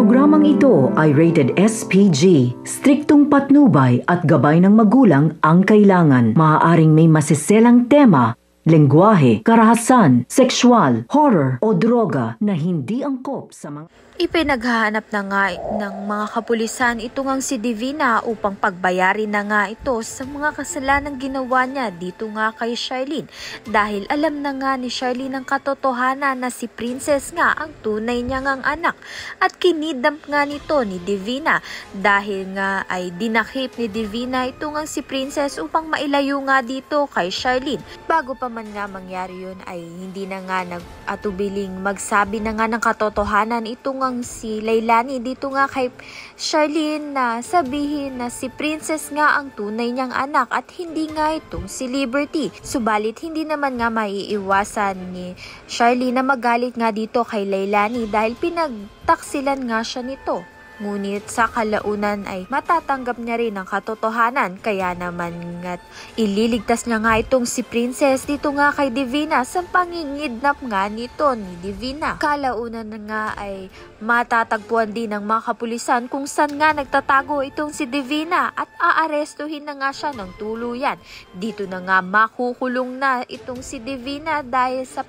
programang ito ay rated SPG. Striktong patnubay at gabay ng magulang ang kailangan. Maaaring may masiselang tema, lengguwahe, karahasan, sexual, horror o droga na hindi angkop sa mga... Ipinaghahanap na nga ng mga kapulisan ito ngang si Divina upang pagbayarin na nga ito sa mga kasalanang ginawa niya dito nga kay Charlene. Dahil alam na nga ni Charlene ang katotohanan na si Princess nga ang tunay niya ngang anak. At kinidnap nga nito ni Divina dahil nga ay dinakip ni Divina ito ngang si Princess upang mailayo nga dito kay Charlene. Bago pa man nga mangyari yun ay hindi na nga nag-atubiling magsabi na nga ng katotohanan ito nga si Leilani dito nga kay Charlene na sabihin na si Princess nga ang tunay niyang anak at hindi nga itong si Liberty. Subalit hindi naman nga maiiwasan ni Charlene na magalit nga dito kay Leilani dahil pinagtaksilan nga siya nito. Ngunit sa kalaunan ay matatanggap niya rin ang katotohanan kaya naman nga't ililigtas niya nga itong si Princess dito nga kay Divina sa pangingidnap nga nito ni Divina. Kalaunan na nga ay matatagpuan din ng mga kapulisan kung saan nga nagtatago itong si Divina at aarestuhin na nga siya ng tuluyan. Dito na nga makukulong na itong si Divina dahil sa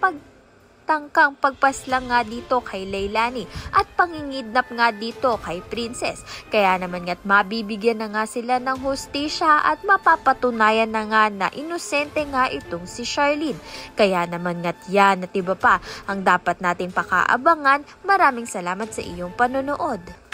tangkang pagpaslang nga dito kay Leilani at pangingidnap nga dito kay Princess. Kaya naman nga't mabibigyan na nga sila ng hustisya at mapapatunayan na nga na inosente nga itong si Charlene. Kaya naman nga't yan at iba pa ang dapat nating pakaabangan. Maraming salamat sa iyong panonood.